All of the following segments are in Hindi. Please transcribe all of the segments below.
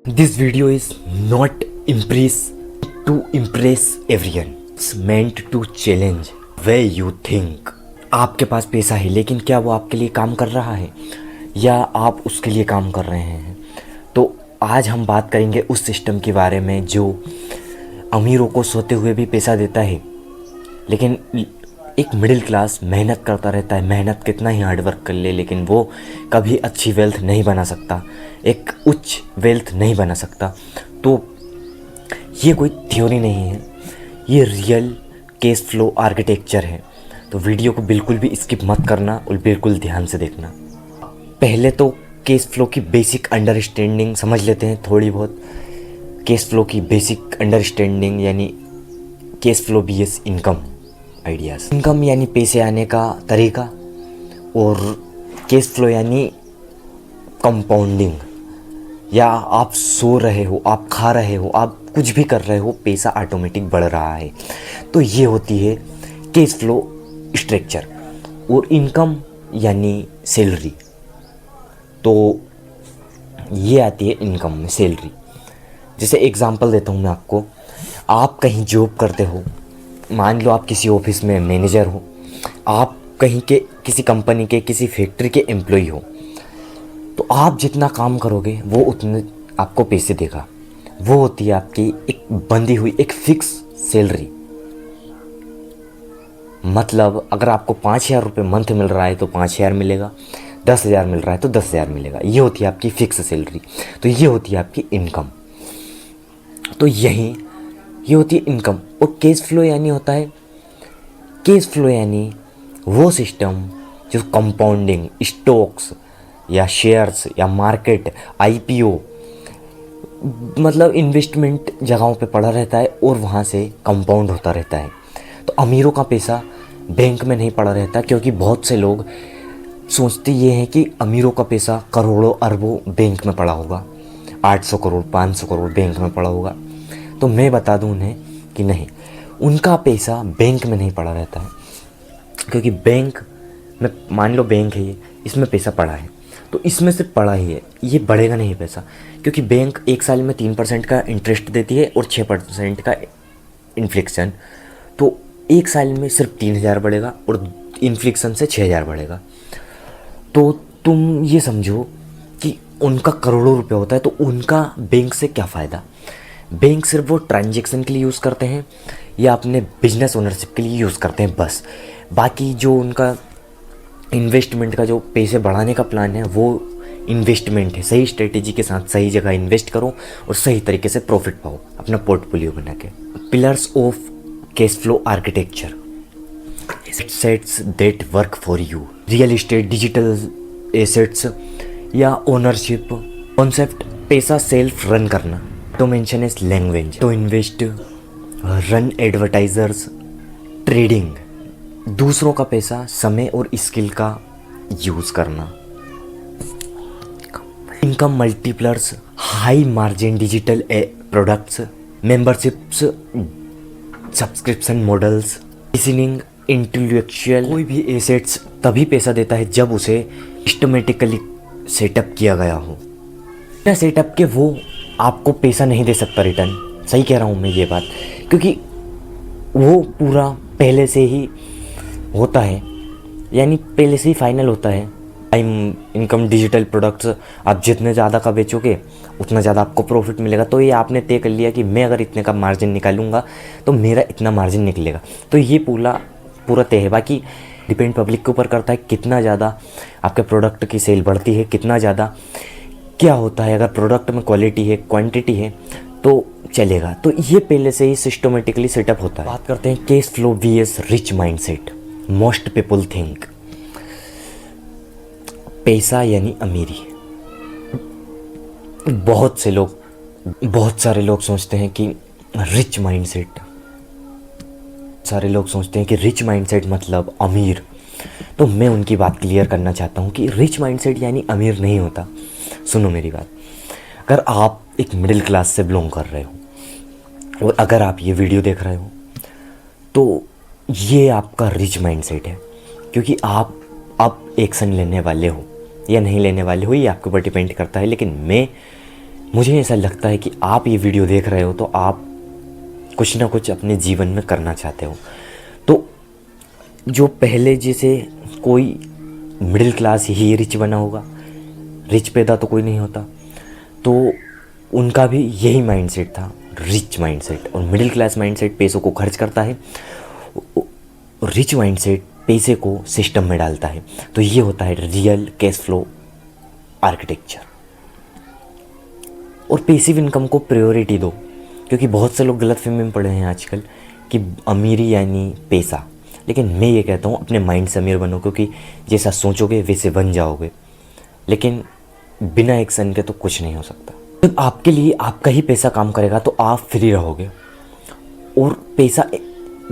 This video is not to impress everyone. It's meant to challenge where you think. आपके पास पैसा है लेकिन क्या वो आपके लिए काम कर रहा है या आप उसके लिए काम कर रहे हैं? तो आज हम बात करेंगे उस सिस्टम के बारे में जो अमीरों को सोते हुए भी पैसा देता है, लेकिन एक मिडिल क्लास मेहनत करता रहता है। मेहनत कितना ही हार्डवर्क कर ले लेकिन वो कभी अच्छी वेल्थ नहीं बना सकता, एक उच्च वेल्थ नहीं बना सकता। तो ये कोई थ्योरी नहीं है, ये रियल केस फ्लो आर्किटेक्चर है। तो वीडियो को बिल्कुल भी स्किप मत करना और बिल्कुल ध्यान से देखना। पहले तो केस फ्लो की बेसिक अंडरस्टैंडिंग समझ लेते हैं थोड़ी बहुत। केस फ्लो की बेसिक अंडरस्टैंडिंग यानी cash flow vs income ideas. Income यानी पैसे आने का तरीका और केस फ्लो यानी कंपाउंडिंग, या आप सो रहे हो, आप खा रहे हो, आप कुछ भी कर रहे हो, पैसा ऑटोमेटिक बढ़ रहा है। तो ये होती है केस फ्लो स्ट्रक्चर। और इनकम यानी सैलरी, तो ये आती है इनकम में सैलरी। जैसे एग्जांपल देता हूँ मैं आपको। आप कहीं जॉब करते हो, मान लो आप किसी ऑफिस में मैनेजर हो, आप कहीं के किसी कंपनी के किसी फैक्ट्री के एम्प्लॉय हो, तो आप जितना काम करोगे वो उतने आपको पैसे देगा। वो होती है आपकी एक बंधी हुई एक फिक्स सैलरी। मतलब अगर आपको 5,000 रुपये मंथ मिल रहा है तो 5,000 मिलेगा, 10,000 मिल रहा है तो 10,000 मिलेगा। ये होती है आपकी फिक्स सैलरी। तो ये होती है आपकी इनकम। तो ये होती है इनकम। और कैश फ्लो यानी होता है, कैश फ्लो यानी वो सिस्टम जो कंपाउंडिंग, स्टॉक्स या शेयर्स या मार्केट, आईपीओ, मतलब इन्वेस्टमेंट जगहों पे पड़ा रहता है और वहाँ से कंपाउंड होता रहता है। तो अमीरों का पैसा बैंक में नहीं पड़ा रहता, क्योंकि बहुत से लोग सोचते ये हैं कि अमीरों का पैसा करोड़ों अरबों बैंक में पड़ा होगा, 800 करोड़ 500 करोड़ बैंक में पड़ा होगा। तो मैं बता दूं उन्हें कि नहीं, उनका पैसा बैंक में नहीं पड़ा रहता है। क्योंकि बैंक में, मान लो बैंक है ये, इसमें पैसा पड़ा है तो इसमें सिर्फ पड़ा ही है, ये बढ़ेगा नहीं पैसा। क्योंकि बैंक एक साल में 3% का इंटरेस्ट देती है और 6% का इन्फ्लेक्शन। तो एक साल में सिर्फ 3,000 बढ़ेगा और इन्फ्लेक्शन से 6,000 बढ़ेगा। तो तुम ये समझो कि उनका करोड़ों रुपए होता है, तो उनका बैंक से क्या फ़ायदा? बैंक सिर्फ वो ट्रांजैक्शन के लिए यूज़ करते हैं या अपने बिजनेस ओनरशिप के लिए यूज़ करते हैं बस। बाकी जो उनका इन्वेस्टमेंट का जो पैसे बढ़ाने का प्लान है वो इन्वेस्टमेंट है। सही स्ट्रेटेजी के साथ सही जगह इन्वेस्ट करो और सही तरीके से प्रॉफिट पाओ अपना पोर्टफोलियो बना के। Pillars of cash flow architecture, assets that work for you, real estate, digital assets या ओनरशिप। कॉन्सेप्ट, पैसा सेल्फ रन करना। तो मेंशन इज लैंग्वेज, तो इन्वेस्ट, रन एडवर्टाइजर्स, ट्रेडिंग, दूसरों का पैसा, समय और स्किल का यूज करना। Income multipliers, high margin digital products, memberships, subscription models, listening, intellectual. कोई भी एसेट्स तभी पैसा देता है जब उसे सिस्टमेटिकली सेटअप किया गया हो। बिना सेटअप के वो आपको पैसा नहीं दे सकता रिटर्न। सही कह रहा हूँ मैं ये बात, क्योंकि वो पूरा पहले से ही होता है, यानी पहले से ही फाइनल होता है। टाइम इनकम डिजिटल प्रोडक्ट्स, आप जितने ज़्यादा का बेचोगे उतना ज़्यादा आपको प्रॉफिट मिलेगा। तो ये आपने तय कर लिया कि मैं अगर इतने का मार्जिन निकालूंगा तो मेरा इतना मार्जिन निकलेगा। तो ये पूरा तय है। बाकी डिपेंड पब्लिक के ऊपर करता है कितना ज़्यादा आपके प्रोडक्ट की सेल बढ़ती है, कितना ज़्यादा क्या होता है। अगर प्रोडक्ट में क्वालिटी है, क्वांटिटी है तो चलेगा। तो ये पहले से ही सिस्टमेटिकली सेटअप होता है। बात करते हैं cash flow vs rich mindset. Most people think पैसा यानी अमीरी। बहुत सारे लोग सोचते हैं कि रिच माइंडसेट, सारे लोग सोचते हैं कि रिच माइंडसेट मतलब अमीर। तो मैं उनकी बात क्लियर करना चाहता हूँ कि रिच माइंडसेट यानी अमीर नहीं होता। सुनो मेरी बात। अगर आप एक मिडिल क्लास से बिलोंग कर रहे हो और अगर आप ये वीडियो देख रहे हो तो ये आपका रिच माइंडसेट है, क्योंकि आप अब एक्शन लेने वाले हो या नहीं लेने वाले हो ये आपके ऊपर डिपेंड करता है। लेकिन मैं मुझे ऐसा लगता है कि आप ये वीडियो देख रहे हो तो आप कुछ ना कुछ अपने जीवन में करना चाहते हो। तो जो पहले जैसे कोई मिडिल क्लास ही रिच बना होगा, रिच पैदा तो कोई नहीं होता, तो उनका भी यही माइंडसेट था, रिच माइंडसेट। और मिडिल क्लास माइंडसेट पैसों को खर्च करता है, रिच माइंडसेट पैसे को सिस्टम में डालता है। तो ये होता है रियल कैश फ्लो आर्किटेक्चर। और पैसिव इनकम को प्रायोरिटी दो, क्योंकि बहुत से लोग गलतफहमी में पड़े हैं आजकल कि अमीरी यानी पैसा। लेकिन मैं ये कहता हूँ अपने माइंड से अमीर बनो, क्योंकि जैसा सोचोगे वैसे बन जाओगे। लेकिन बिना एक्शन के तो कुछ नहीं हो सकता। जब आपके लिए आपका ही पैसा काम करेगा तो आप फ्री रहोगे। और पैसा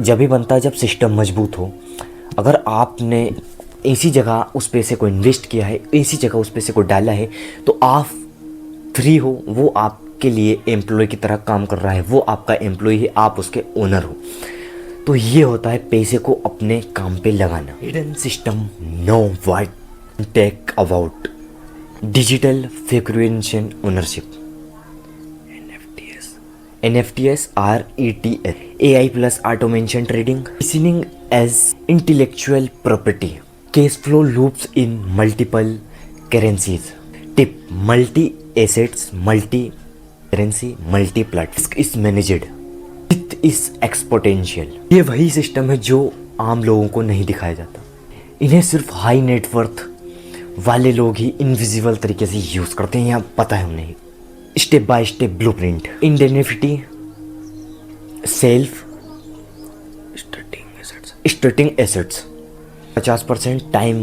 जब भी बनता है जब सिस्टम मजबूत हो। अगर आपने ऐसी जगह उस पैसे को इन्वेस्ट किया है, ऐसी जगह उस पैसे को डाला है, तो आप फ्री हो। वो आपके लिए एम्प्लॉय की तरह काम कर रहा है, वो आपका एम्प्लॉय है, आप उसके ओनर हो। तो ये होता है पैसे को अपने काम पे लगाना। Hidden system no what tech about digital frequency ownership, NFTs are ETS, AI plus automation trading, listening as intellectual property, cash flow loops in multiple currencies. Tip: multi assets, multi currency, multi plat. Risk is managed. It is exponential. ये वही सिस्टम है जो आम लोगों को नहीं दिखाया जाता। इन्हें सिर्फ हाई नेटवर्थ वाले लोग ही इनविजिबल तरीके से यूज करते हैं, या पता है उन्हें। Step by step blueprint, indemnity, self starting assets 50%, time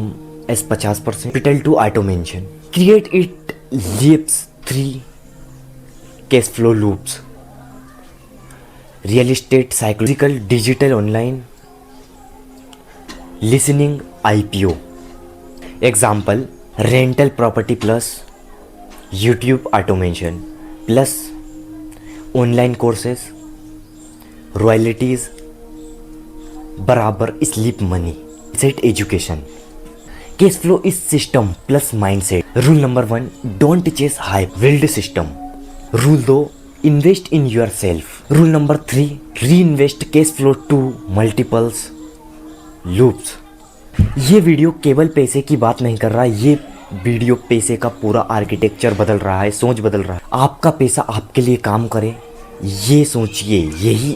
as 50%, capital to automation, create it leaps 3 cash flow loops, real estate, psychological, digital, online, listening, IPO। Example: rental property plus YouTube automation plus online courses, royalties बराबर sleep money, set education. Cash flow is system plus mindset. Rule number 1, don't chase hype, build system. Rule 2, invest in yourself. Rule number 3, reinvest cash flow to multiples loops. ये वीडियो केवल पैसे की बात नहीं कर रहा, ये वीडियो पैसे का पूरा आर्किटेक्चर बदल रहा है, सोच बदल रहा है। आपका पैसा आपके लिए काम करे, ये सोचिए, यही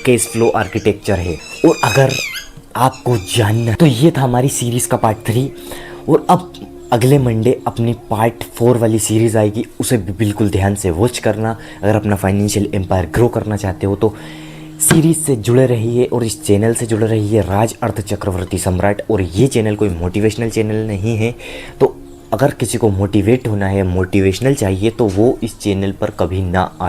कैश फ्लो आर्किटेक्चर है। और अगर आपको जानना तो ये था हमारी सीरीज का पार्ट 3। और अब अगले मंडे अपनी पार्ट 4 वाली सीरीज आएगी, उसे भी बिल्कुल ध्यान से वॉच करना। अगर अपना फाइनेंशियल एम्पायर ग्रो करना चाहते हो तो सीरीज से जुड़े रहिए और इस चैनल से जुड़े रहिए, राज अर्थ चक्रवर्ती सम्राट। और ये चैनल कोई मोटिवेशनल चैनल नहीं है, तो अगर किसी को मोटिवेट होना है, मोटिवेशनल चाहिए, तो वो इस चैनल पर कभी ना आए।